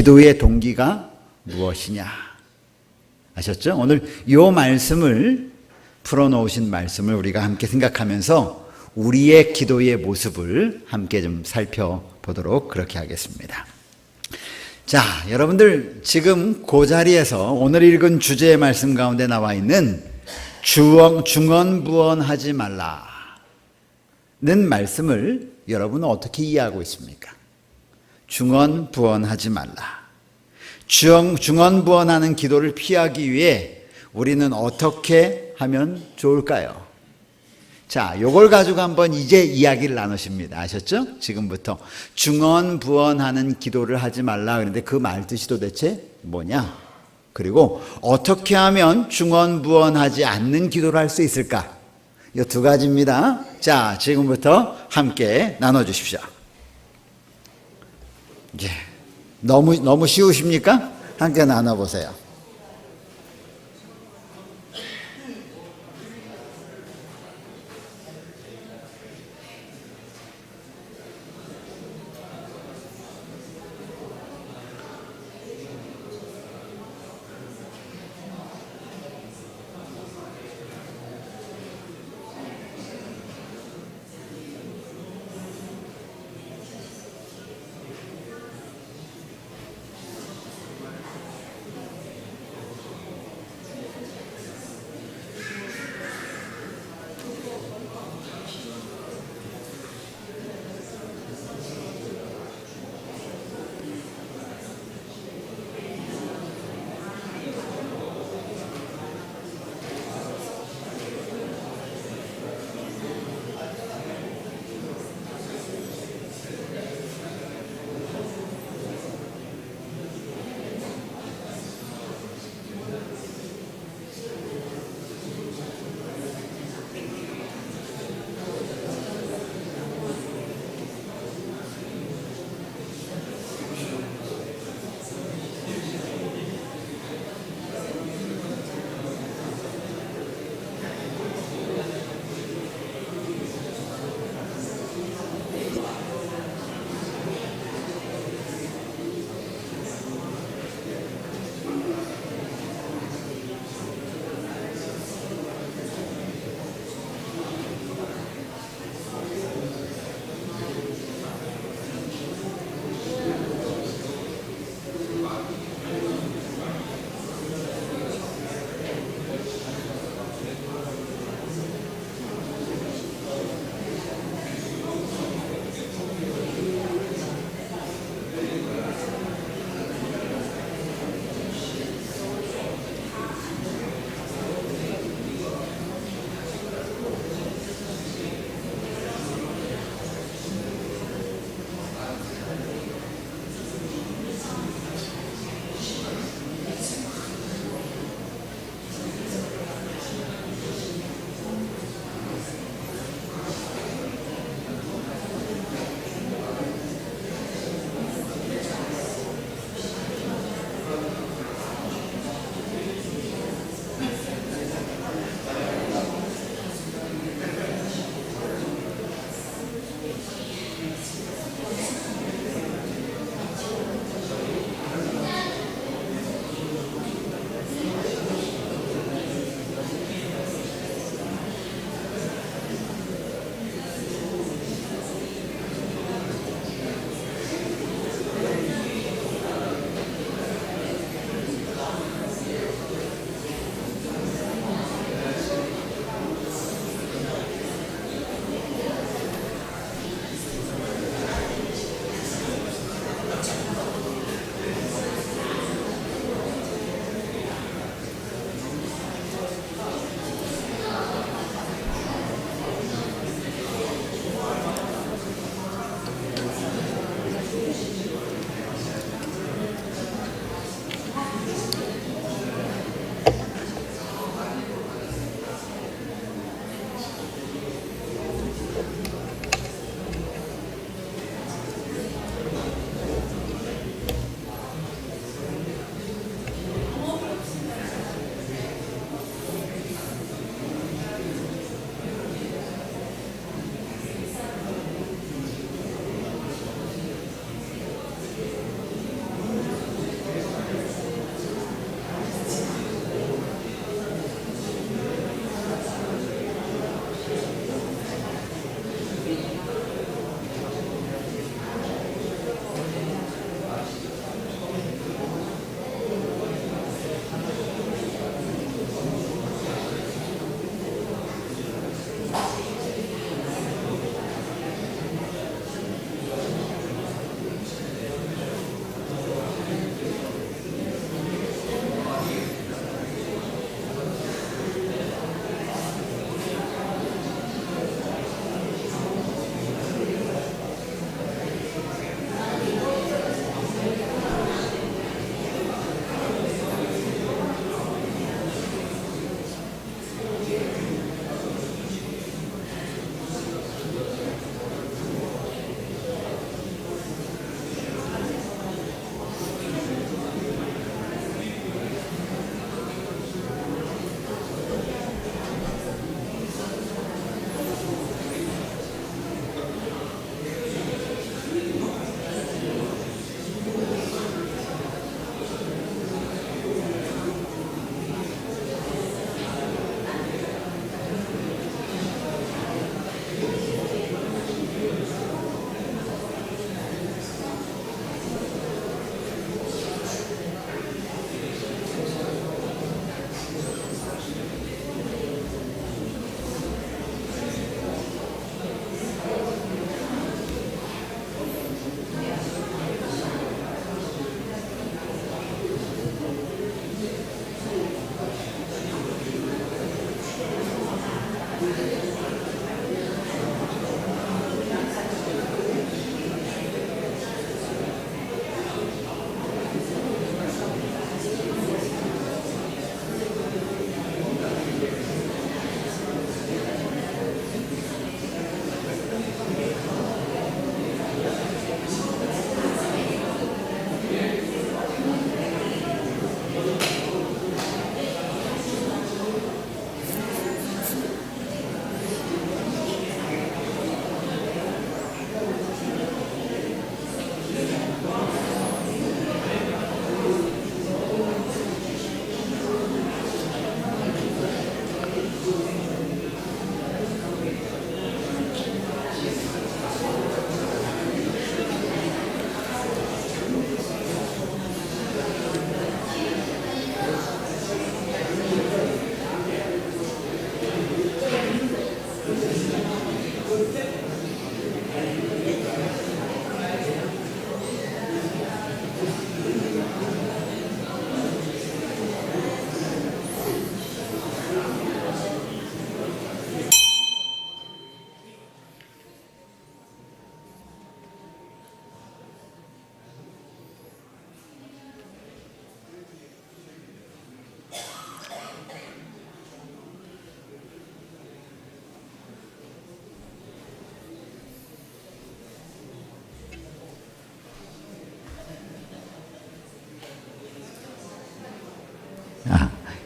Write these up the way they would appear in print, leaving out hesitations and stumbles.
기도의 동기가 무엇이냐? 아셨죠? 오늘 이 말씀을 풀어놓으신 말씀을 우리가 함께 생각하면서 우리의 기도의 모습을 함께 좀 살펴보도록 그렇게 하겠습니다. 자, 여러분들 지금 그 자리에서 오늘 읽은 주제의 말씀 가운데 나와 있는 중언부언하지 말라는 말씀을 여러분은 어떻게 이해하고 있습니까? 중언부언하지 말라. 중언부언하는 기도를 피하기 위해 우리는 어떻게 하면 좋을까요? 자, 요걸 가지고 한번 이제 이야기를 나누십니다. 아셨죠? 지금부터 중언부언하는 기도를 하지 말라. 그런데 그 말 뜻이 도대체 뭐냐? 그리고 어떻게 하면 중언부언하지 않는 기도를 할 수 있을까? 이 두 가지입니다. 자, 지금부터 함께 나눠주십시오. 예. 너무 쉬우십니까? 함께 나눠보세요.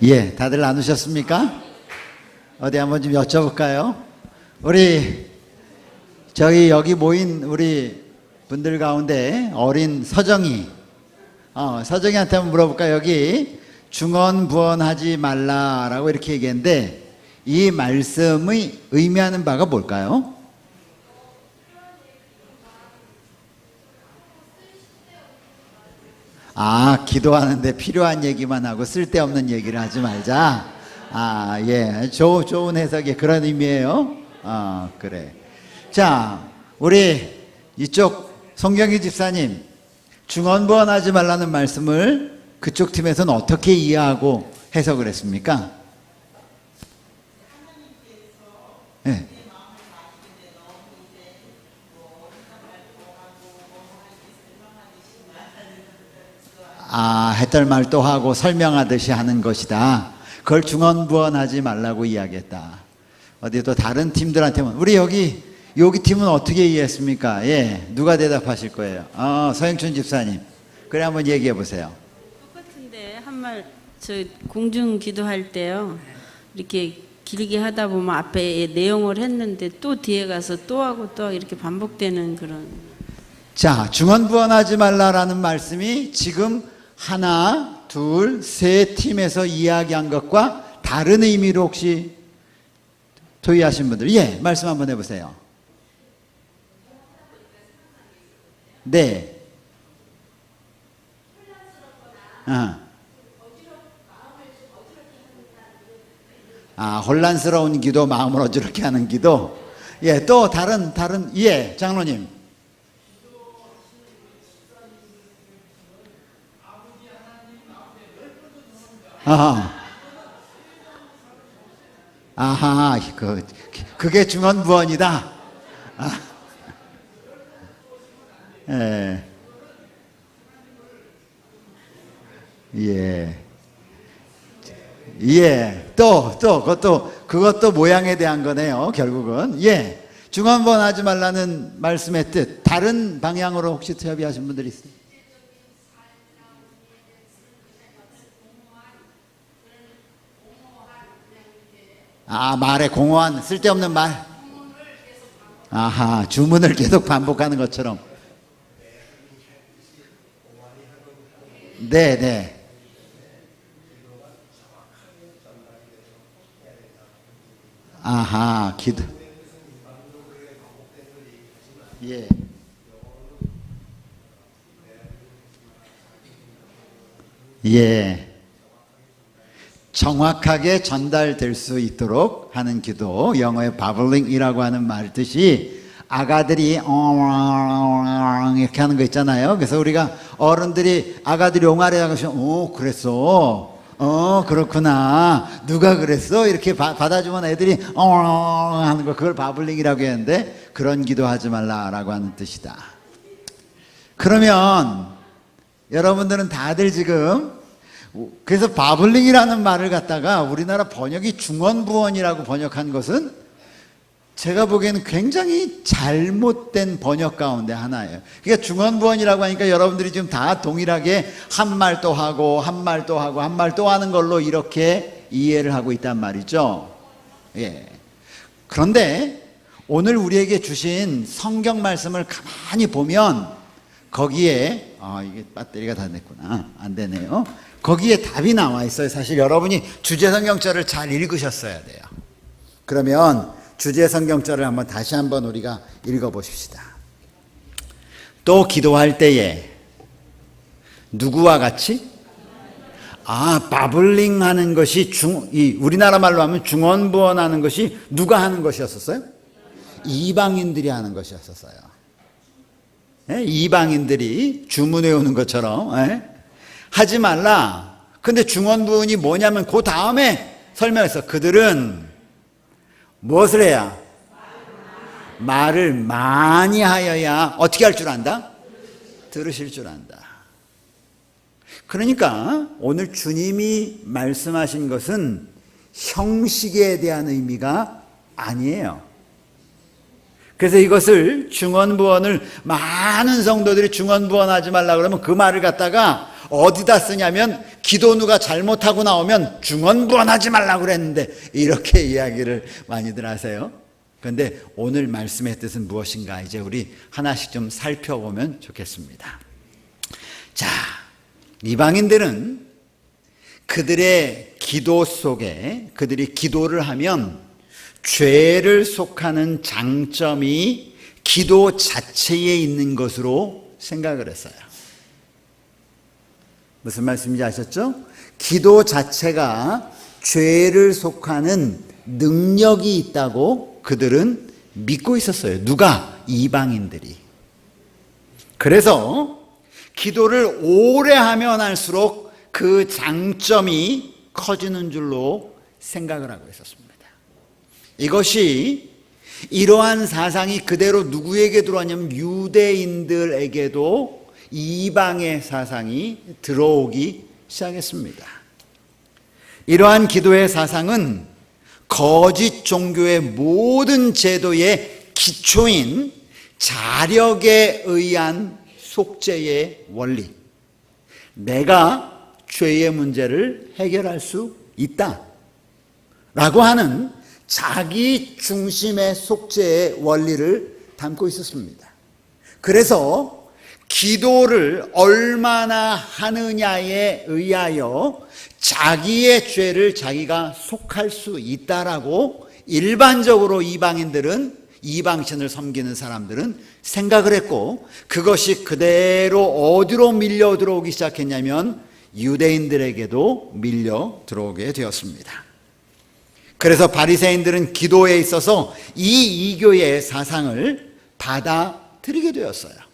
예, 다들 나누셨습니까? 어디 한번 좀 여쭤볼까요? 우리 여기 모인 우리 분들 가운데 어린 서정이, 서정이한테 한번 물어볼까요? 여기 중언부언하지 말라라고 이렇게 얘기했는데 이 말씀의 의미하는 바가 뭘까요? 기도하는데 필요한 얘기만 하고 쓸데없는 얘기를 하지 말자. 예. 좋은 해석이 그런 의미예요. 그래. 자, 우리 이쪽 송경희 집사님, 중언부언하지 말라는 말씀을 그쪽 팀에서는 어떻게 이해하고 해석을 했습니까? 네. 했던 말 또 하고 설명하듯이 하는 것이다. 그걸 중언부언하지 말라고 이야기했다. 어디 또 다른 팀들한테는 우리 여기 팀은 어떻게 이해했습니까? 예, 누가 대답하실 거예요? 서영춘 집사님, 그래 한번 얘기해 보세요. 똑같은데 한 말 저 공중 기도할 때요. 이렇게 길게 하다 보면 앞에 내용을 했는데 또 뒤에 가서 또 하고 또 이렇게 반복되는 그런. 자, 중언부언하지 말라라는 말씀이 지금 하나, 둘, 세 팀에서 이야기한 것과 다른 의미로 혹시 토의하신 분들, 예, 말씀 한번 해보세요. 네. 혼란스러운 기도, 마음을 어지럽게 하는 기도. 예, 또 다른, 예, 장로님. 그게 중언부언이다. 예. 예. 예. 그것도 모양에 대한 거네요, 결국은. 예. 중언부언하지 말라는 말씀의 뜻, 다른 방향으로 혹시 협의하신 분들 있어요? 말에 공허한 쓸데없는 말. 주문을 계속 반복하는 것처럼. 네. 기도. 예. 예. 정확하게 전달될 수 있도록 하는 기도, 영어의 바블링이라고 하는 말 뜻이 아가들이 이렇게 하는 거 있잖아요. 그래서 우리가 어른들이 아가들이 옹알이 하시면 그랬어. 그렇구나. 누가 그랬어? 이렇게 받아주면 애들이 하는 거, 그걸 바블링이라고 했는데 그런 기도하지 말라라고 하는 뜻이다. 그러면 여러분들은 다들 지금, 그래서 바블링이라는 말을 갖다가 우리나라 번역이 중언부언이라고 번역한 것은 제가 보기에는 굉장히 잘못된 번역 가운데 하나예요. 그러니까 중언부언이라고 하니까 여러분들이 지금 다 동일하게 한 말 또 하고 한 말 또 하고 한 말 또 하는 걸로 이렇게 이해를 하고 있단 말이죠. 예. 그런데 오늘 우리에게 주신 성경 말씀을 가만히 보면 거기에 이게 배터리가 다 됐구나. 안 되네요. 거기에 답이 나와 있어요. 사실 여러분이 주제 성경절을 잘 읽으셨어야 돼요. 그러면 주제 성경절을 다시 한번 우리가 읽어보십시다. 또 기도할 때에 누구와 같이? 바블링 하는 것이 우리나라 말로 하면 중언부언하는 것이 누가 하는 것이었었어요? 이방인들이 하는 것이었었어요. 예? 이방인들이 주문해 오는 것처럼. 예? 하지 말라. 근데 중언부언이 뭐냐면 그 다음에 설명했어. 그들은 무엇을 해야? 말을 많이 하여야 어떻게 할 줄 안다? 들으실 줄 안다. 그러니까 오늘 주님이 말씀하신 것은 형식에 대한 의미가 아니에요. 그래서 이것을 중언부언을 많은 성도들이 중언부언하지 말라 그러면 그 말을 갖다가 어디다 쓰냐면 기도 누가 잘못하고 나오면 중언부언하지 말라고 그랬는데 이렇게 이야기를 많이들 하세요. 그런데 오늘 말씀의 뜻은 무엇인가 이제 우리 하나씩 좀 살펴보면 좋겠습니다. 자, 이방인들은 그들의 기도 속에 그들이 기도를 하면 죄를 속하는 장점이 기도 자체에 있는 것으로 생각을 했어요. 무슨 말씀인지 아셨죠? 기도 자체가 죄를 속하는 능력이 있다고 그들은 믿고 있었어요. 누가? 이방인들이. 그래서 기도를 오래 하면 할수록 그 장점이 커지는 줄로 생각을 하고 있었습니다. 이것이 이러한 사상이 그대로 누구에게 들어왔냐면 유대인들에게도 이방의 사상이 들어오기 시작했습니다. 이러한 기도의 사상은 거짓 종교의 모든 제도의 기초인 자력에 의한 속죄의 원리, 내가 죄의 문제를 해결할 수 있다 라고 하는 자기 중심의 속죄의 원리를 담고 있었습니다. 그래서 기도를 얼마나 하느냐에 의하여 자기의 죄를 자기가 속할 수 있다라고 일반적으로 이방인들은, 이방신을 섬기는 사람들은 생각을 했고, 그것이 그대로 어디로 밀려 들어오기 시작했냐면 유대인들에게도 밀려 들어오게 되었습니다. 그래서 바리새인들은 기도에 있어서 이 이교의 사상을 받아들이게 되었어요.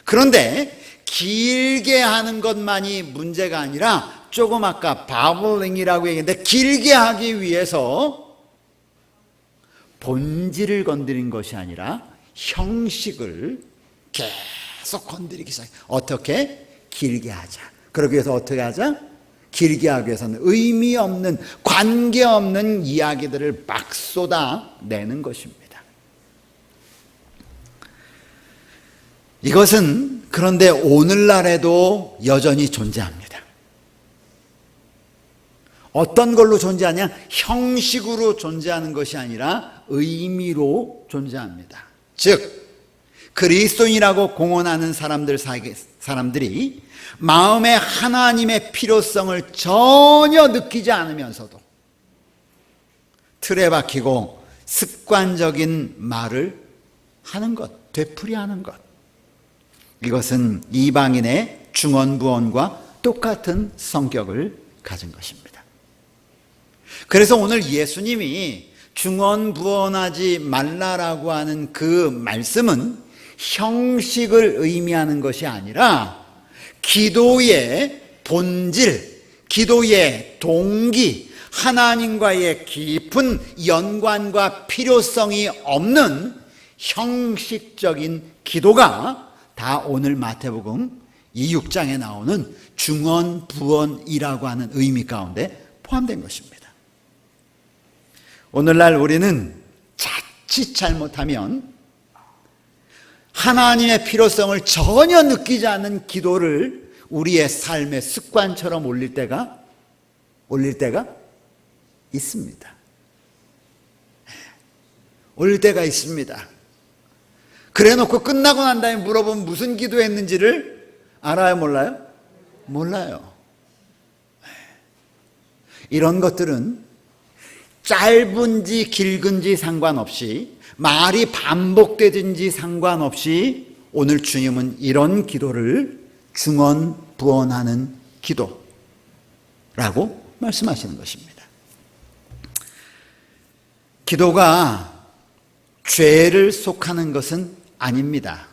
그런데 길게 하는 것만이 문제가 아니라 조금 아까 바블링이라고 얘기했는데 길게 하기 위해서 본질을 건드린 것이 아니라 형식을 계속 건드리기 시작해요. 어떻게? 길게 하자. 그러기 위해서 어떻게 하자? 길게 하기 위해서는 의미 없는, 관계없는 이야기들을 막 쏟아내는 것입니다. 이것은 그런데 오늘날에도 여전히 존재합니다. 어떤 걸로 존재하냐? 형식으로 존재하는 것이 아니라 의미로 존재합니다. 즉 그리스도인이라고 공언하는 사람들이 마음에 하나님의 필요성을 전혀 느끼지 않으면서도 틀에 박히고 습관적인 말을 하는 것, 되풀이하는 것, 이것은 이방인의 중언부언과 똑같은 성격을 가진 것입니다. 그래서 오늘 예수님이 중언부언하지 말라라고 하는 그 말씀은 형식을 의미하는 것이 아니라 기도의 본질, 기도의 동기, 하나님과의 깊은 연관과 필요성이 없는 형식적인 기도가 다 오늘 마태복음 이 6장에 나오는 중언부언이라고 하는 의미 가운데 포함된 것입니다. 오늘날 우리는 자칫 잘못하면 하나님의 필요성을 전혀 느끼지 않는 기도를 우리의 삶의 습관처럼 올릴 때가 있습니다. 올릴 때가 있습니다. 그래 놓고 끝나고 난 다음에 물어보면 무슨 기도했는지를 알아요, 몰라요? 몰라요. 이런 것들은 짧은지 길은지 상관없이, 말이 반복되든지 상관없이 오늘 주님은 이런 기도를 중언부언하는 기도라고 말씀하시는 것입니다. 기도가 죄를 속하는 것은 아닙니다.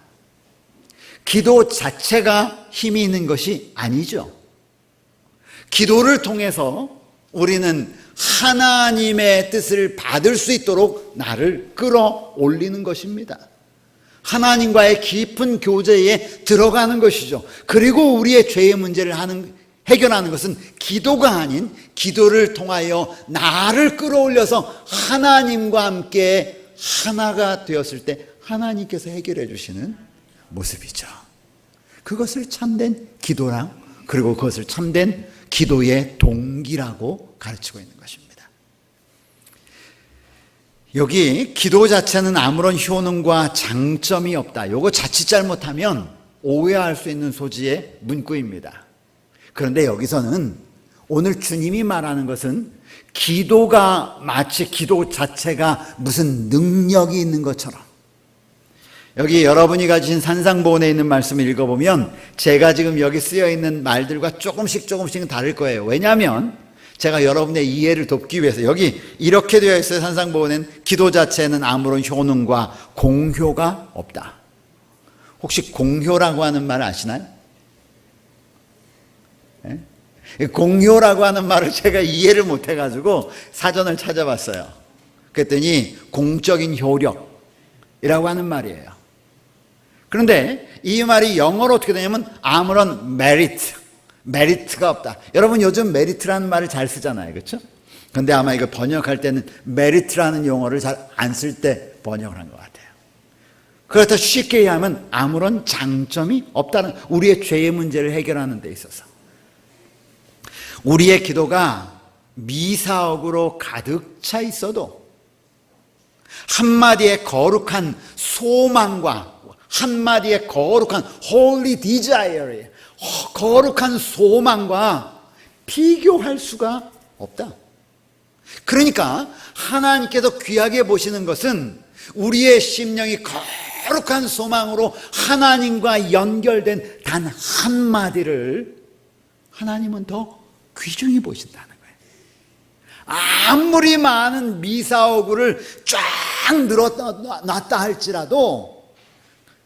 기도 자체가 힘이 있는 것이 아니죠. 기도를 통해서 우리는 하나님의 뜻을 받을 수 있도록 나를 끌어올리는 것입니다. 하나님과의 깊은 교제에 들어가는 것이죠. 그리고 우리의 죄의 문제를 해결하는 것은 기도가 아닌 기도를 통하여 나를 끌어올려서 하나님과 함께 하나가 되었을 때 하나님께서 해결해 주시는 모습이죠. 그것을 참된 기도랑 그리고 그것을 참된 기도의 동기라고 가르치고 있는 것입니다. 여기 기도 자체는 아무런 효능과 장점이 없다. 요거 자칫 잘못하면 오해할 수 있는 소지의 문구입니다. 그런데 여기서는 오늘 주님이 말하는 것은 기도가 마치 기도 자체가 무슨 능력이 있는 것처럼, 여기 여러분이 가지신 산상보온에 있는 말씀을 읽어보면 제가 지금 여기 쓰여 있는 말들과 조금씩은 다를 거예요. 왜냐하면 제가 여러분의 이해를 돕기 위해서, 여기 이렇게 되어 있어요. 산상보온엔 기도 자체는 아무런 효능과 공효가 없다. 혹시 공효라고 하는 말 아시나요? 네? 공효라고 하는 말을 제가 이해를 못해가지고 사전을 찾아봤어요. 그랬더니 공적인 효력이라고 하는 말이에요. 그런데 이 말이 영어로 어떻게 되냐면 아무런 메리트가 없다. 여러분 요즘 메리트라는 말을 잘 쓰잖아요. 그렇죠? 그런데 아마 이거 번역할 때는 메리트라는 용어를 잘 안 쓸 때 번역을 한 것 같아요. 그렇다 쉽게 얘기하면 아무런 장점이 없다는, 우리의 죄의 문제를 해결하는 데 있어서 우리의 기도가 미사억으로 가득 차 있어도 한마디의 거룩한 소망과 한마디의 거룩한 holy desire, 거룩한 소망과 비교할 수가 없다. 그러니까 하나님께서 귀하게 보시는 것은 우리의 심령이 거룩한 소망으로 하나님과 연결된 단 한마디를 하나님은 더 귀중히 보신다는 거예요. 아무리 많은 미사오구를 쫙 늘어놨다 할지라도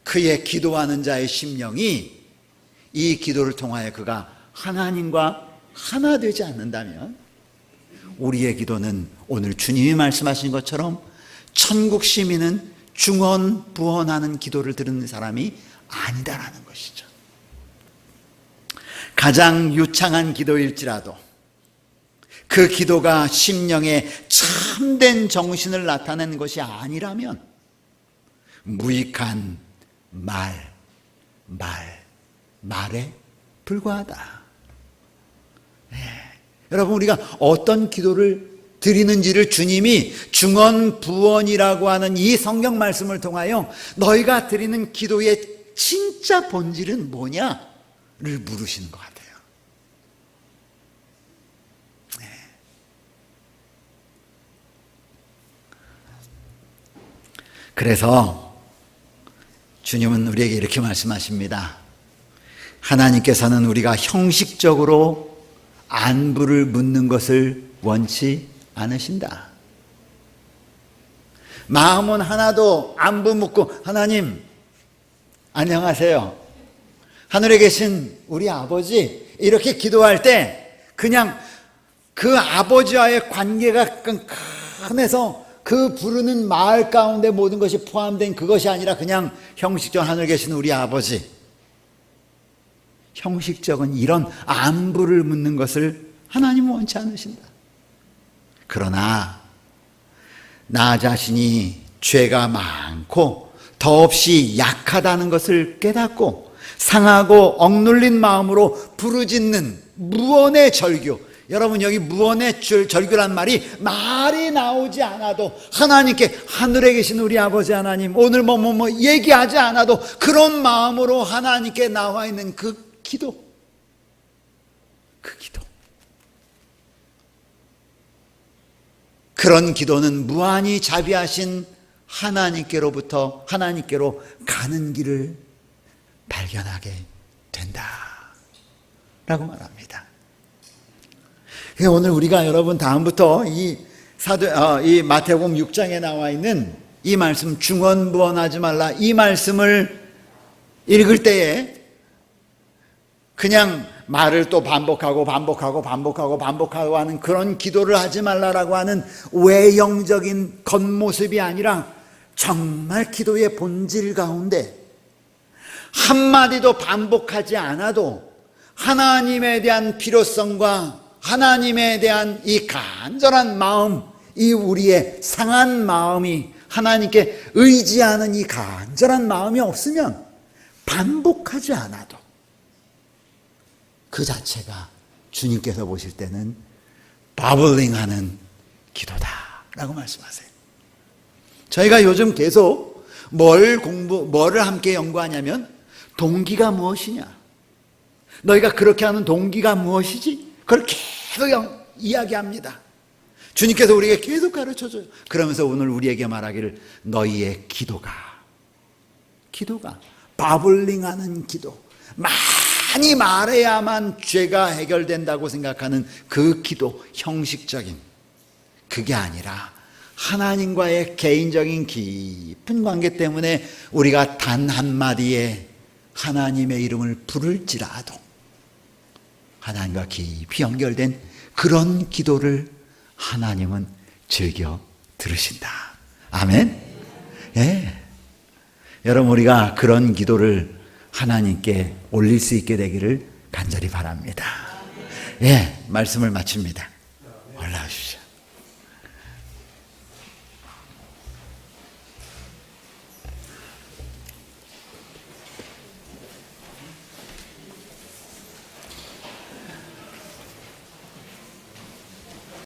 그의 기도하는 자의 심령이 이 기도를 통하여 그가 하나님과 하나 되지 않는다면 우리의 기도는 오늘 주님이 말씀하신 것처럼 천국 시민은 중언부언하는 기도를 들은 사람이 아니다라는 것이죠. 가장 유창한 기도일지라도 그 기도가 심령의 참된 정신을 나타내는 것이 아니라면 무익한 말에 불과하다. 네. 여러분, 우리가 어떤 기도를 드리는지를 주님이 중언부언이라고 하는 이 성경 말씀을 통하여 너희가 드리는 기도의 진짜 본질은 뭐냐를 물으시는 것 같아요. 네. 그래서 주님은 우리에게 이렇게 말씀하십니다. 하나님께서는 우리가 형식적으로 안부를 묻는 것을 원치 않으신다. 마음은 하나도 안부 묻고, 하나님 안녕하세요, 하늘에 계신 우리 아버지, 이렇게 기도할 때 그냥 그 아버지와의 관계가 끈끈해서 그 부르는 말 가운데 모든 것이 포함된 그것이 아니라 그냥 형식적으로 하늘에 계신 우리 아버지, 형식적인 이런 안부를 묻는 것을 하나님은 원치 않으신다. 그러나 나 자신이 죄가 많고 더없이 약하다는 것을 깨닫고 상하고 억눌린 마음으로 부르짖는 무언의 절규, 여러분 여기 무언의 절규란 말이 나오지 않아도 하나님께, 하늘에 계신 우리 아버지 하나님, 오늘 뭐 얘기하지 않아도 그런 마음으로 하나님께 나와 있는 그 기도, 그런 기도는 무한히 자비하신 하나님께로 가는 길을 발견하게 된다 라고 말합니다. 오늘 우리가 여러분 다음부터 이 마태복음 6장에 나와 있는 이 말씀, 중언부언하지 말라, 이 말씀을 읽을 때에 그냥 말을 또 반복하고 하는 그런 기도를 하지 말라라고 하는 외형적인 겉모습이 아니라 정말 기도의 본질 가운데 한마디도 반복하지 않아도 하나님에 대한 필요성과 하나님에 대한 이 간절한 마음, 이 우리의 상한 마음이, 하나님께 의지하는 이 간절한 마음이 없으면 반복하지 않아도 그 자체가 주님께서 보실 때는 바블링하는 기도다라고 말씀하세요. 저희가 요즘 계속 뭐를 함께 연구하냐면 동기가 무엇이냐, 너희가 그렇게 하는 동기가 무엇이지? 그걸 계속 이야기합니다. 주님께서 우리에게 계속 가르쳐줘요. 그러면서 오늘 우리에게 말하기를 너희의 기도가 바블링하는 기도, 많이 말해야만 죄가 해결된다고 생각하는 그 기도, 형식적인 그게 아니라 하나님과의 개인적인 깊은 관계 때문에 우리가 단 한마디에 하나님의 이름을 부를지라도 하나님과 깊이 연결된 그런 기도를 하나님은 즐겨 들으신다. 아멘. 예. 여러분, 우리가 그런 기도를 하나님께 올릴 수 있게 되기를 간절히 바랍니다. 예, 말씀을 마칩니다.